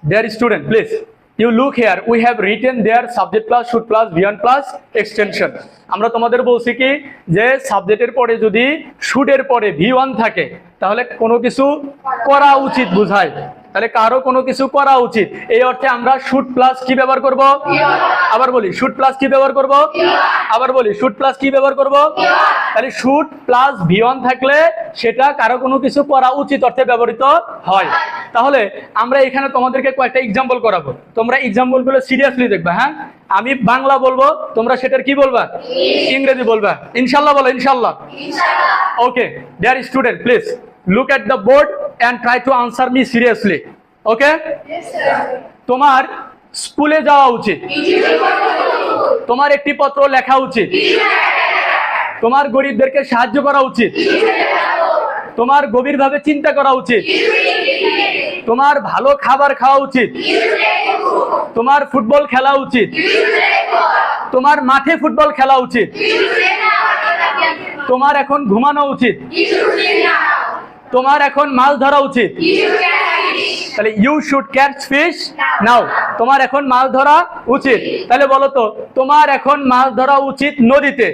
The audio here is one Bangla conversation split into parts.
Dear student, please, you look here. We have written there subject plus, should plus, beyond plus, extension. আমরা তোমাদের বলছি কি যে সাবজেক্টের পরে যদি শুডের পরে V1 থাকে তাহলে কোনো কিছু করা উচিত বোঝায়। তাহলে কারো কোনো কিছু করা উচিত, এই অর্থে আমরা শুড প্লাস কি ব্যবহার করব? আবার বলি শুড প্লাস কি ব্যবহার করব? আবার বলি শুড প্লাস কি ব্যবহার করব? তাহলে শুড প্লাস V1 থাকলে সেটা কারো কোনো কিছু করা উচিত অর্থে ব্যবহৃত হয়। তাহলে আমরা এখানে তোমাদেরকে কয়েকটা এক্সাম্পল করাবো, তোমরা এক্সাম্পলগুলো সিরিয়াসলি দেখবা। হ্যাঁ, আমি বাংলা বলবো, তোমরা সেটার কি বলবা? ইংরেজি বলবা। ইনশাল্লাহ বলো, ইনশাল্লাহ। Okay, dear student, please look at the board and try to answer me seriously. Okay? Yes, sir. তোমার স্কুলে যাওয়া উচিত, তোমার একটি পত্র লেখা উচিত, তোমার গরিবদেরকে সাহায্য করা উচিত, তোমার গভীরভাবে চিন্তা করা উচিত, তোমার ভালো খাবার খাওয়া উচিত, তোমার ফুটবল খেলা উচিত, তোমার মাঠে ফুটবল খেলা উচিত, তোমার এখন ঘুমানো উচিত, তোমার এখন মাছ ধরা উচিত। তাহলে ইউ শুড ক্যাচ ফিশ নাও, তোমার এখন মাছ ধরা উচিত। তাহলে বলো তো, তোমার এখন মাছ ধরা উচিত নদীতে।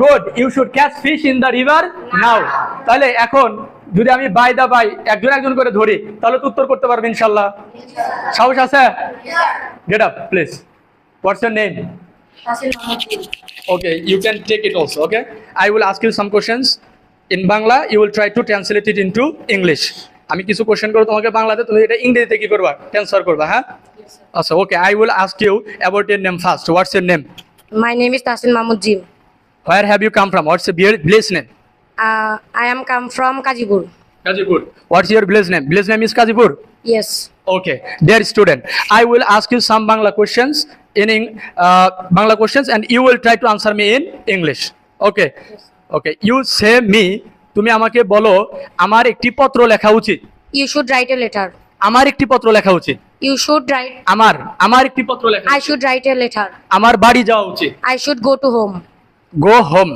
Good, you should catch fish in the river now. তাহলে এখন যদি আমি বাই দা বাই একজন একজন করে ধরি তাহলে তো উত্তর করতে পারবে ইনশাল্লাহ। সাহস আছে? Gate up please. What's your name? Okay, you can take it also. Okay, I will ask you some questions in Bangla. You will try to translate it into English. আমি কিছু কোশ্চেন করব তোমাকে বাংলাতে, তুমি এটা ইংরেজিতে কি করবা? ট্রান্সফার করবা। হ্যাঁ, আচ্ছা, ওকে। I will ask you about your name first. What's your name? My name is Tahsin Mahmood Jim. Where have you come from? What's your village name? I am come from Kajipur. Kajipur. What's your village name? Village name is Kajipur. Yes. Okay, dear student, I will ask you some Bangla questions Bangla questions, and you will try to answer me in English. Okay. Yes. Okay. You say me. তুমি আমাকে বলো আমার একটি পত্র লেখা উচিত। You should write a letter. আমার একটি পত্র লেখা উচিত। You should write. আমার একটি পত্র লেখা। I should write a letter. আমার বাড়ি যাওয়া উচিত। I should go to home. Go home.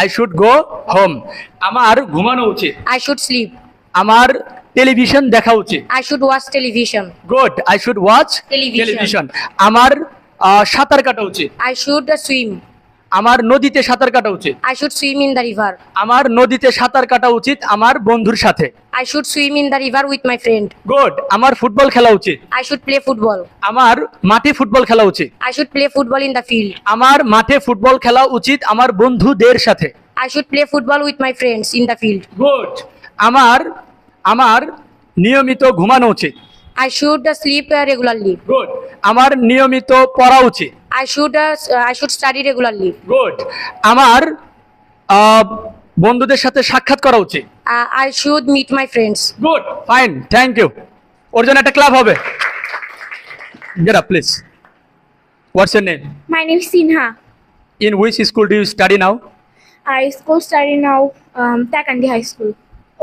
I should go home. আমার ঘুমানো উচিত। I should sleep. আমার টেলিভিশন দেখা উচিত। I should watch television. Good. I should watch Television. আমার সাঁতার কাটা উচিত। I should swim. আমার নদীতে সাঁতার কাটা উচিত। I should swim in the river. আমার নদীতে সাঁতার কাটা উচিত আমার বন্ধুর সাথে। I should swim in the river with my friend. Good. আমার ফুটবল খেলা উচিত। I should play football. আমার মাঠে ফুটবল খেলা উচিত। I should play football in the field. আমার মাঠে ফুটবল খেলা উচিত আমার বন্ধুদের সাথে। I should play football with my friends in the field. Good. আমার নিয়মিত ঘুমানো উচিত। I should sleep regularly. Good. আমার নিয়মিত পড়া উচিত। I should study regularly. Good. আমার বন্ধুদের সাথে সাক্ষাৎ করা উচিত। I should meet my friends. Good, fine, thank you. ওর জন্য একটা ক্লাব হবে। Get up please. What's your name? My name is Sinha. In which school do you study now? I school study now, Takandi High School.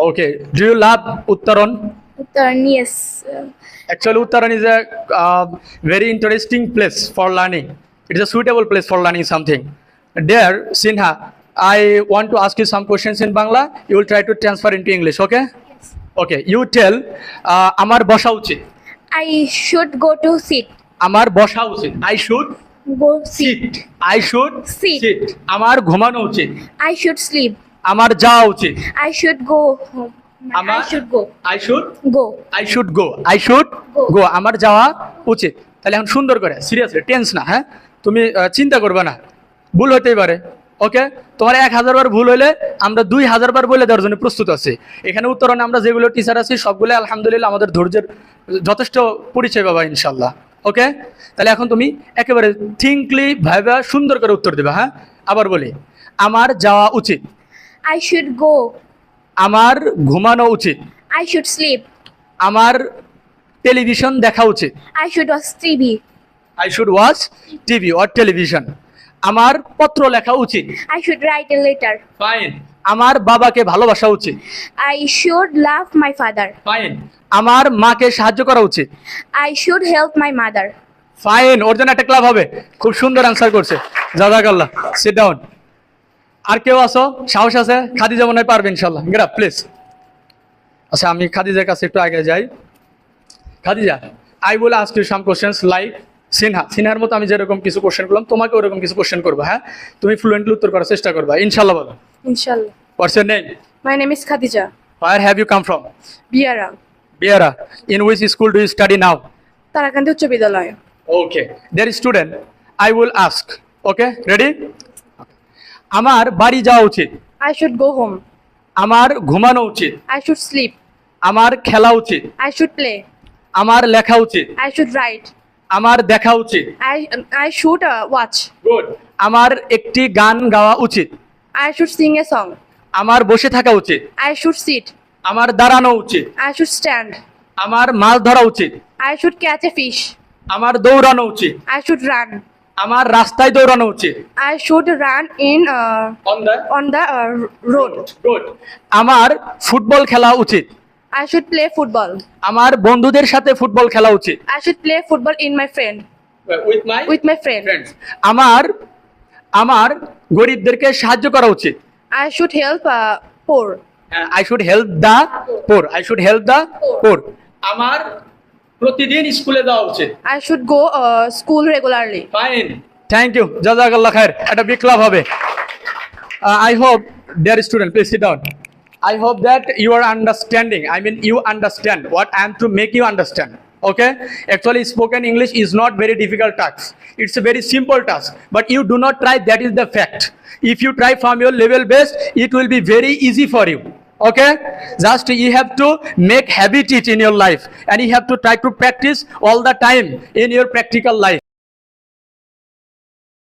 Okay. Do you love Uttaran? Yes. Actually, Uttaran is a very interesting place for learning. It is a suitable place for learning something. Dear Sinha, I want to ask you some questions in Bangla. You will try to transfer into English, okay? Yes. Okay. You tell, আমার বসা উচিত। I should go to sit. আমার বসা উচিত। I should Go sit. sit. I should Sit. sit. আমার ঘুমানো উচিত। I should sleep. আমার যাওয়া উচিত। I should go home. I should go. I should Go. I should go. I should Go. go. আমার যাওয়া উচিত। তাহলে এখন সুন্দর করে সিরিয়াসলি, টেন্স না। হ্যাঁ, তুমি চিন্তা করবে না, ভুল হতেই পারে। ওকে, তোমার 1000 বার ভুল হলে আমরা 2000 বার বলে দেওয়ার জন্য প্রস্তুত আছি। এখানে উত্তরণে আমরা যেগুলো টিচার আছি সবগুলো আলহামদুলিল্লাহ আমাদের ধৈর্যের যথেষ্ট পরিচয় পাবা ইনশাল্লাহ। ওকে, তাহলে এখন তুমি একেবারে থিঙ্কলি ভাইবা সুন্দর করে উত্তর দেবা। হ্যাঁ, আবার বলি, আমার যাওয়া উচিত। I should go. আমার ঘুমানো উচিত। I should sleep. আমার টেলিভিশন দেখা উচিত। I should watch TV. I should watch TV or television. আমার পত্র লেখা উচিত। I should write a letter. Fine. আমার বাবাকে ভালোবাসা উচিত। I should love my father. Fine. আমার মাকে সাহায্য করা উচিত। I should help my mother. Fine. ওর জন্য একটা ক্লাব হবে। খুব সুন্দর অ্যান্সার করছে, জাযাকাল্লাহ। Sit down. আর কেউ আসো, সাহস আছে? খাদিজা মনে হয় পারবে ইনশাল্লাহ। Get up please. আচ্ছা আমি খাদিজার কাছে একটু আগে যাই। Khadija, I will ask you some questions like সিনহার মতো আমি যেরকম কিছু কোশ্চেন করলাম তোমাকে ওরকম কিছু কোশ্চেন করবো, হ্যাঁ? তুমি ফ্লুয়েন্টলি উত্তর করার চেষ্টা করবা, ইনশাল্লাহ। বলো, Inshallah. What's your name? My name is Khadija. Where have you come from? Biara. Biara. In which school do you study now? Tarakandi উচ্চ বিদ্যালয়। Okay, there student, I will ask. Okay, ready? আমার বাড়ি যাওয়া উচিত। I should go home. আমার ঘুমানো উচিত। I should sleep. আমার খেলা উচিত। I should play. আমার লেখা উচিত। I should write. আমার দেখা উচিত। I should watch. গুড। আমার একটি গান গাওয়া উচিত। I should sing a song. আমার বসে থাকা উচিত। I should sit. আমার দাঁড়ানো উচিত। I should stand. আমার মাছ ধরা উচিত। I should catch a fish. আমার দৌড়ানো উচিত। I should run. আমার রাস্তায় দৌড়ানো উচিত। I should run on the road. Good. আমার ফুটবল খেলা উচিত। I should play football. আমার বন্ধুদের সাথে ফুটবল খেলা উচিত। I should play football with my friend. আমার গরিবদেরকে সাহায্য করা উচিত। I should help poor. I should help the poor. I should help the poor. আমার প্রতিদিন স্কুলে যাওয়া উচিত। I should go school regularly. Fine, thank you, জাজাকাল্লাহ খায়ের। একটা বিপ্লব হবে। I hope, dear student, please sit down. I hope that you are understanding. I mean, you understand what I am to make you understand. Okay? Actually, spoken English is not very difficult task. It's a very simple task. But you do not try. That is the fact. If you try from your level best, it will be very easy for you. Okay? Just you have to make habit it in your life, and you have to try to practice all the time in your practical life.